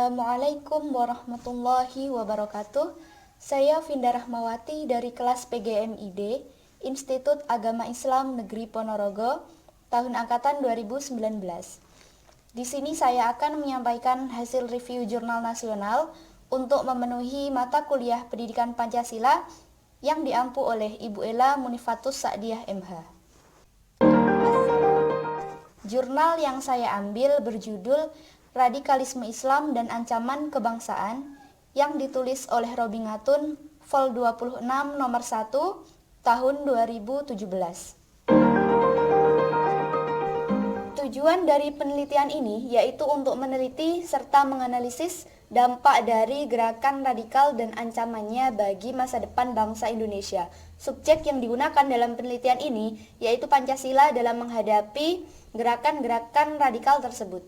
Assalamualaikum warahmatullahi wabarakatuh. Saya Vinda Rahmawati dari kelas PGMID, Institut Agama Islam Negeri Ponorogo, tahun angkatan 2019. Di sini saya akan menyampaikan hasil review jurnal nasional untuk memenuhi mata kuliah Pendidikan Pancasila yang diampu oleh Ibu Ella Munifatus Sa'diyah MH. Jurnal yang saya ambil berjudul Radikalisme Islam dan Ancaman Kebangsaan yang ditulis oleh Robi Ngatun, Vol 26 nomor 1 tahun 2017. Tujuan dari penelitian ini yaitu untuk meneliti serta menganalisis dampak dari gerakan radikal dan ancamannya bagi masa depan bangsa Indonesia. Subjek yang digunakan dalam penelitian ini yaitu Pancasila dalam menghadapi gerakan-gerakan radikal tersebut.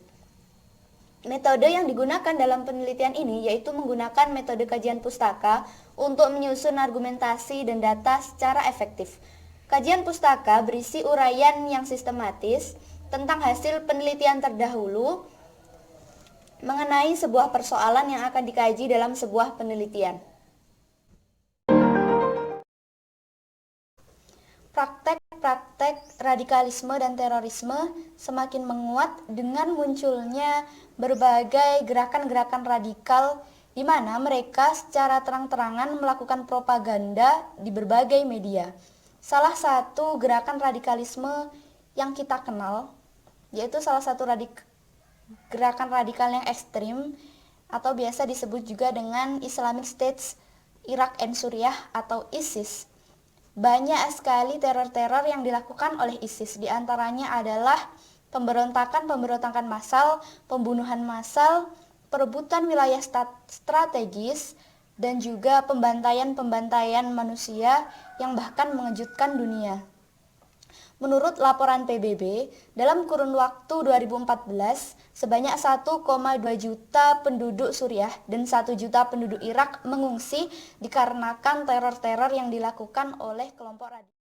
Metode yang digunakan dalam penelitian ini yaitu menggunakan metode kajian pustaka untuk menyusun argumentasi dan data secara efektif. Kajian pustaka berisi uraian yang sistematis tentang hasil penelitian terdahulu mengenai sebuah persoalan yang akan dikaji dalam sebuah penelitian. Praktek radikalisme dan terorisme semakin menguat dengan munculnya berbagai gerakan-gerakan radikal di mana mereka secara terang-terangan melakukan propaganda di berbagai media. Salah satu gerakan radikalisme yang kita kenal yaitu salah satu gerakan radikal yang ekstrim atau biasa disebut juga dengan Islamic State Iraq and Suriah atau ISIS. Banyak sekali teror-teror yang dilakukan oleh ISIS, di antaranya adalah pemberontakan massal, pembunuhan massal, perebutan wilayah strategis, dan juga pembantaian manusia yang bahkan mengejutkan dunia. Menurut laporan PBB, dalam kurun waktu 2014, sebanyak 1,2 juta penduduk Suriah dan 1 juta penduduk Irak mengungsi dikarenakan teror-teror yang dilakukan oleh kelompok radikal.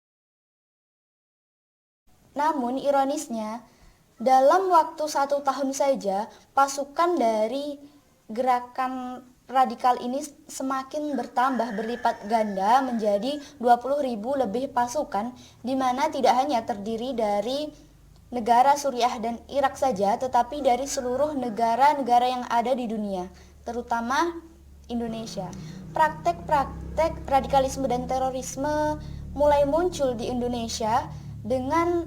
Namun ironisnya, dalam waktu 1 tahun saja, pasukan dari gerakan radikal ini semakin bertambah berlipat ganda menjadi 20.000 lebih pasukan, di mana tidak hanya terdiri dari negara Suriah dan Irak saja, tetapi dari seluruh negara-negara yang ada di dunia, terutama Indonesia. Praktek-praktek radikalisme dan terorisme mulai muncul di Indonesia dengan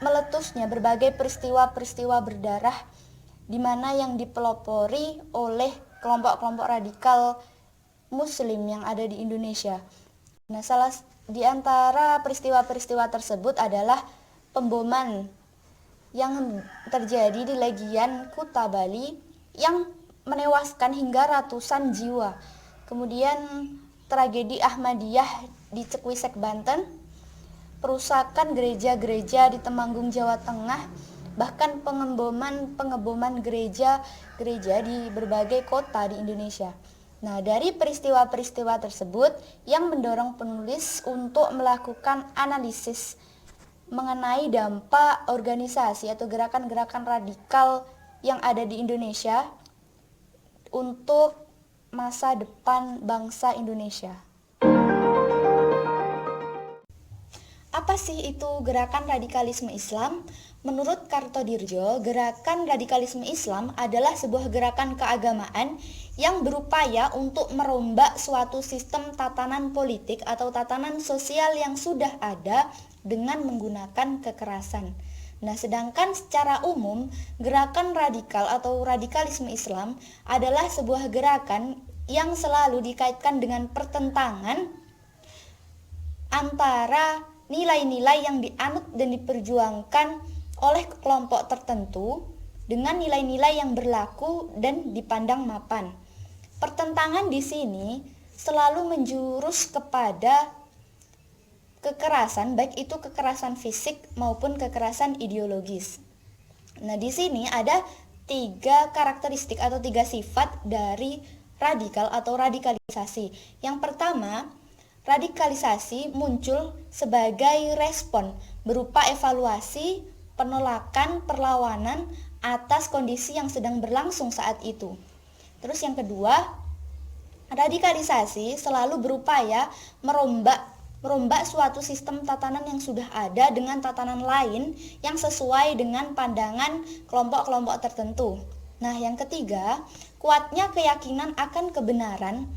meletusnya berbagai peristiwa-peristiwa berdarah di mana yang dipelopori oleh kelompok-kelompok radikal Muslim yang ada di Indonesia. Nah, salah di antara peristiwa-peristiwa tersebut adalah pemboman yang terjadi di Legian Kuta Bali yang menewaskan hingga ratusan jiwa. Kemudian tragedi Ahmadiyah di Cekwisek, Banten, perusakan gereja-gereja di Temanggung, Jawa Tengah, bahkan pengeboman gereja di berbagai kota di Indonesia. Nah, dari peristiwa-peristiwa tersebut yang mendorong penulis untuk melakukan analisis mengenai dampak organisasi atau gerakan-gerakan radikal yang ada di Indonesia untuk masa depan bangsa Indonesia. Apa sih itu gerakan radikalisme Islam? Menurut Kartodirjo, gerakan radikalisme Islam adalah sebuah gerakan keagamaan yang berupaya untuk merombak suatu sistem tatanan politik atau tatanan sosial yang sudah ada dengan menggunakan kekerasan. Nah, sedangkan secara umum, gerakan radikal atau radikalisme Islam adalah sebuah gerakan yang selalu dikaitkan dengan pertentangan antara nilai-nilai yang dianut dan diperjuangkan oleh kelompok tertentu dengan nilai-nilai yang berlaku dan dipandang mapan. Pertentangan di sini selalu menjurus kepada kekerasan, baik itu kekerasan fisik maupun kekerasan ideologis. Nah, di sini ada 3 karakteristik atau 3 sifat dari radikal atau radikalisasi. Yang pertama, radikalisasi muncul sebagai respon berupa evaluasi, penolakan, perlawanan atas kondisi yang sedang berlangsung saat itu. Terus yang kedua, radikalisasi selalu berupaya merombak suatu sistem tatanan yang sudah ada dengan tatanan lain yang sesuai dengan pandangan kelompok-kelompok tertentu. Nah, yang ketiga, kuatnya keyakinan akan kebenaran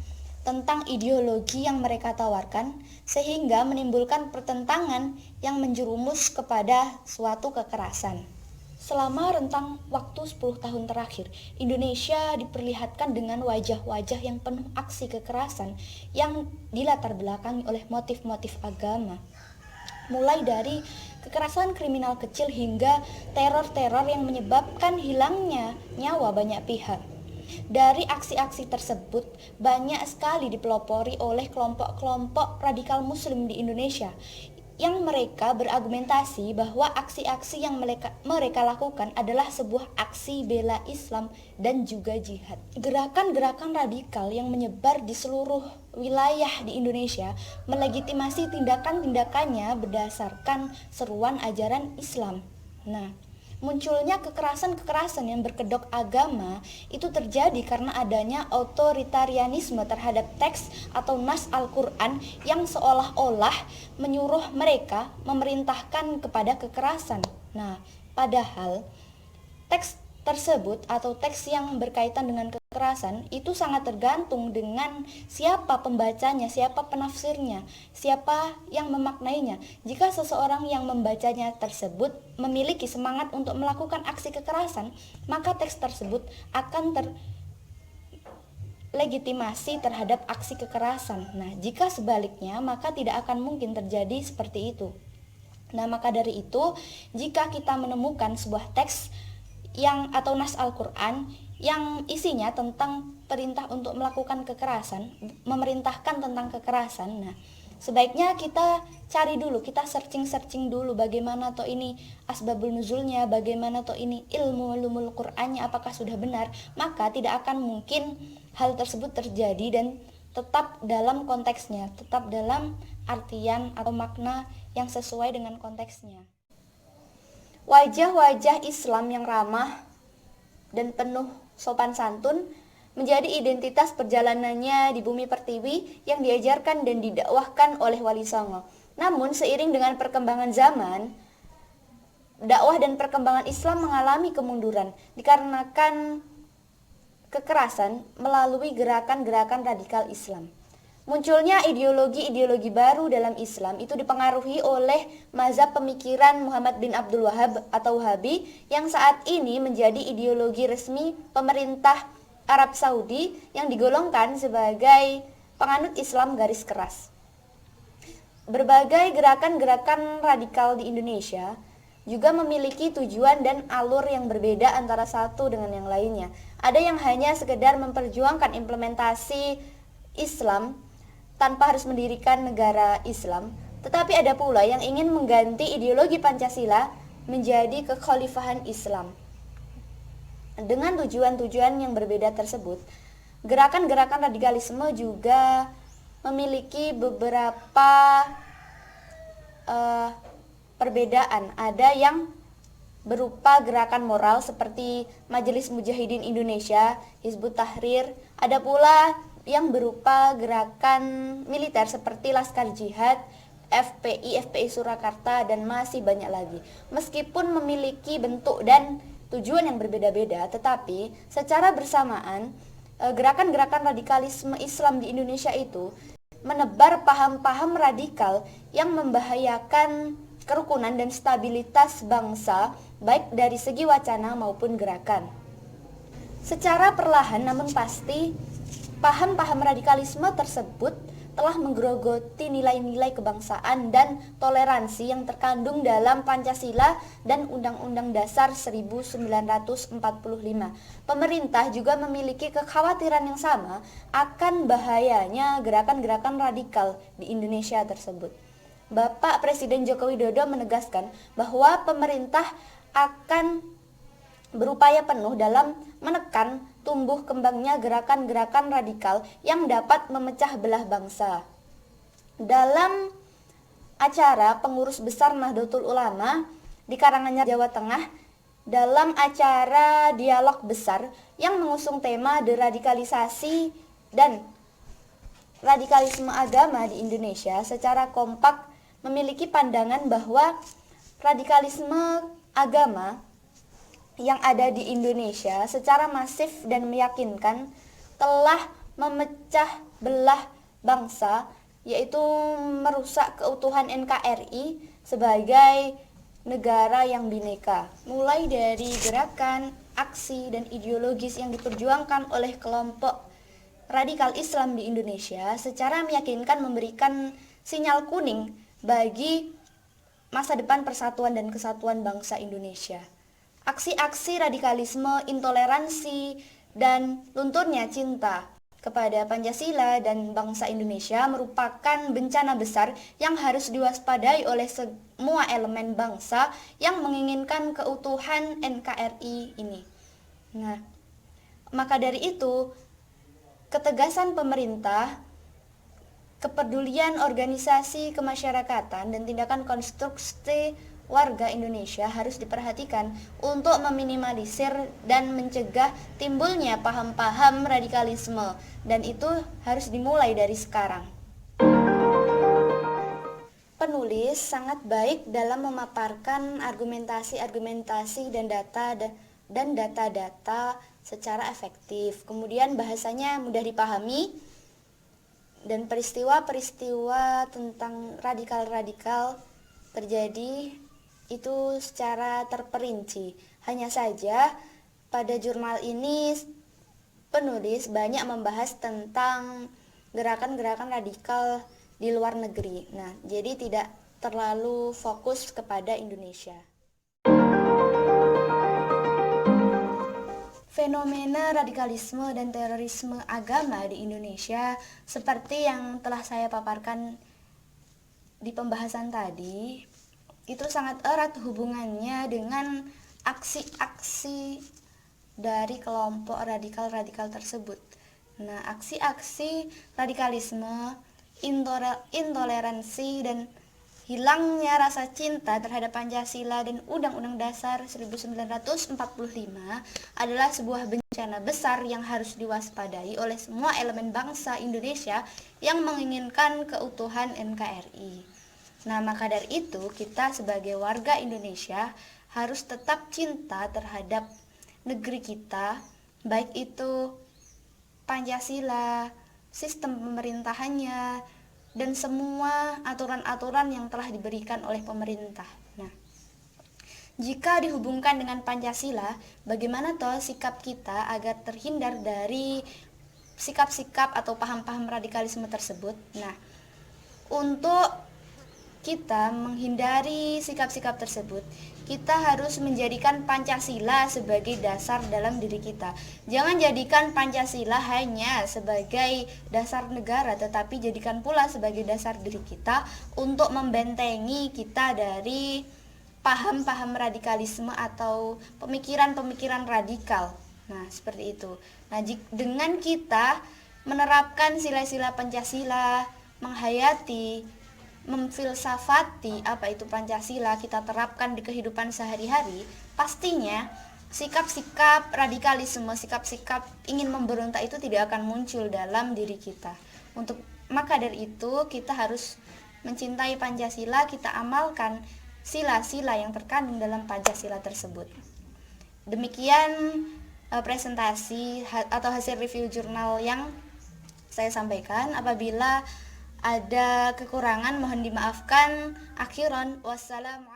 tentang ideologi yang mereka tawarkan sehingga menimbulkan pertentangan yang menjerumus kepada suatu kekerasan. Selama rentang waktu 10 tahun terakhir, Indonesia diperlihatkan dengan wajah-wajah yang penuh aksi kekerasan yang dilatar belakangi oleh motif-motif agama. Mulai dari kekerasan kriminal kecil hingga teror-teror yang menyebabkan hilangnya nyawa banyak pihak. Dari aksi-aksi tersebut banyak sekali dipelopori oleh kelompok-kelompok radikal muslim di Indonesia yang mereka berargumentasi bahwa aksi-aksi yang mereka lakukan adalah sebuah aksi bela Islam dan juga jihad. Gerakan-gerakan radikal yang menyebar di seluruh wilayah di Indonesia melegitimasi tindakan-tindakannya berdasarkan seruan ajaran Islam. Nah, munculnya kekerasan-kekerasan yang berkedok agama itu terjadi karena adanya otoritarianisme terhadap teks atau nas Al-Quran yang seolah-olah menyuruh mereka memerintahkan kepada kekerasan. Nah, padahal teks tersebut atau teks yang berkaitan dengan kekerasan itu sangat tergantung dengan siapa pembacanya, siapa penafsirnya, siapa yang memaknainya. Jika seseorang yang membacanya tersebut memiliki semangat untuk melakukan aksi kekerasan, maka teks tersebut akan terlegitimasi terhadap aksi kekerasan. Nah, jika sebaliknya, maka tidak akan mungkin terjadi seperti itu. Nah, maka dari itu, jika kita menemukan sebuah teks yang atau nas Al-Quran yang isinya tentang perintah untuk melakukan kekerasan, memerintahkan tentang kekerasan, nah sebaiknya kita cari dulu, kita searching dulu bagaimana toh ini asbabul nuzulnya, bagaimana toh ini ilmu ulumul Qur'annya, apakah sudah benar, maka tidak akan mungkin hal tersebut terjadi dan tetap dalam konteksnya, tetap dalam artian atau makna yang sesuai dengan konteksnya. Wajah-wajah Islam yang ramah dan penuh sopan santun menjadi identitas perjalanannya di bumi pertiwi yang diajarkan dan didakwahkan oleh Wali Songo. Namun seiring dengan perkembangan zaman, dakwah dan perkembangan Islam mengalami kemunduran dikarenakan kekerasan melalui gerakan-gerakan radikal Islam. Munculnya ideologi-ideologi baru dalam Islam itu dipengaruhi oleh mazhab pemikiran Muhammad bin Abdul Wahhab atau Wahhabi yang saat ini menjadi ideologi resmi pemerintah Arab Saudi yang digolongkan sebagai penganut Islam garis keras. Berbagai gerakan-gerakan radikal di Indonesia juga memiliki tujuan dan alur yang berbeda antara satu dengan yang lainnya. Ada yang hanya sekedar memperjuangkan implementasi Islam tanpa harus mendirikan negara Islam, tetapi ada pula yang ingin mengganti ideologi Pancasila menjadi kekhalifahan Islam. Dengan tujuan-tujuan yang berbeda tersebut, gerakan-gerakan radikalisme juga memiliki beberapa perbedaan. Ada yang berupa gerakan moral seperti Majelis Mujahidin Indonesia, Hizbut Tahrir, ada pula yang berupa gerakan militer seperti Laskar Jihad, FPI Surakarta, dan masih banyak lagi. Meskipun memiliki bentuk dan tujuan yang berbeda-beda, tetapi secara bersamaan gerakan-gerakan radikalisme Islam di Indonesia itu menebar paham-paham radikal yang membahayakan kerukunan dan stabilitas bangsa baik dari segi wacana maupun gerakan. Secara perlahan namun pasti paham-paham radikalisme tersebut telah menggerogoti nilai-nilai kebangsaan dan toleransi yang terkandung dalam Pancasila dan Undang-Undang Dasar 1945. Pemerintah juga memiliki kekhawatiran yang sama akan bahayanya gerakan-gerakan radikal di Indonesia tersebut. Bapak Presiden Joko Widodo menegaskan bahwa pemerintah akan berupaya penuh dalam menekan tumbuh kembangnya gerakan-gerakan radikal yang dapat memecah belah bangsa. Dalam acara pengurus besar Nahdlatul Ulama di Karanganyar, Jawa Tengah dalam acara dialog besar yang mengusung tema deradikalisasi dan radikalisme agama di Indonesia secara kompak memiliki pandangan bahwa radikalisme agama yang ada di Indonesia secara masif dan meyakinkan telah memecah belah bangsa, yaitu merusak keutuhan NKRI sebagai negara yang bineka. Mulai dari gerakan, aksi, dan ideologis yang diperjuangkan oleh kelompok radikal Islam di Indonesia secara meyakinkan memberikan sinyal kuning bagi masa depan persatuan dan kesatuan bangsa Indonesia. Aksi-aksi radikalisme, intoleransi, dan lunturnya cinta kepada Pancasila dan bangsa Indonesia merupakan bencana besar yang harus diwaspadai oleh semua elemen bangsa yang menginginkan keutuhan NKRI ini. Nah, maka dari itu, ketegasan pemerintah, kepedulian organisasi kemasyarakatan, dan tindakan konstruksi warga Indonesia harus diperhatikan untuk meminimalisir dan mencegah timbulnya paham-paham radikalisme, dan itu harus dimulai dari sekarang. Penulis sangat baik dalam memaparkan argumentasi-argumentasi dan data-data secara efektif. Kemudian bahasanya mudah dipahami dan peristiwa-peristiwa tentang radikal-radikal terjadi itu secara terperinci. Hanya saja pada jurnal ini penulis banyak membahas tentang gerakan-gerakan radikal di luar negeri. Nah, jadi tidak terlalu fokus kepada Indonesia. Fenomena radikalisme dan terorisme agama di Indonesia seperti yang telah saya paparkan di pembahasan tadi, itu sangat erat hubungannya dengan aksi-aksi dari kelompok radikal-radikal tersebut. Nah, aksi-aksi radikalisme, intoleransi, dan hilangnya rasa cinta terhadap Pancasila dan Undang-Undang Dasar 1945 adalah sebuah bencana besar yang harus diwaspadai oleh semua elemen bangsa Indonesia yang menginginkan keutuhan NKRI. Nah, maka dari itu kita sebagai warga Indonesia harus tetap cinta terhadap negeri kita, baik itu Pancasila, sistem pemerintahannya, dan semua aturan-aturan yang telah diberikan oleh pemerintah. Nah, jika dihubungkan dengan Pancasila, bagaimana toh sikap kita agar terhindar dari sikap-sikap atau paham-paham radikalisme tersebut? Nah, untuk kita menghindari sikap-sikap tersebut, kita harus menjadikan Pancasila sebagai dasar dalam diri kita. Jangan jadikan Pancasila hanya sebagai dasar negara, tetapi jadikan pula sebagai dasar diri kita untuk membentengi kita dari paham-paham radikalisme atau pemikiran-pemikiran radikal. Nah, seperti itu. Nah, dengan kita menerapkan sila-sila Pancasila, menghayati, memfilsafati apa itu Pancasila, kita terapkan di kehidupan sehari-hari, pastinya sikap-sikap radikalisme, sikap-sikap ingin memberontak itu tidak akan muncul dalam diri kita. Maka dari itu kita harus mencintai Pancasila, kita amalkan sila-sila yang terkandung dalam Pancasila tersebut. Demikian presentasi atau hasil review jurnal yang saya sampaikan. Apabila ada kekurangan mohon dimaafkan. Akhiran, wassalamualaikum.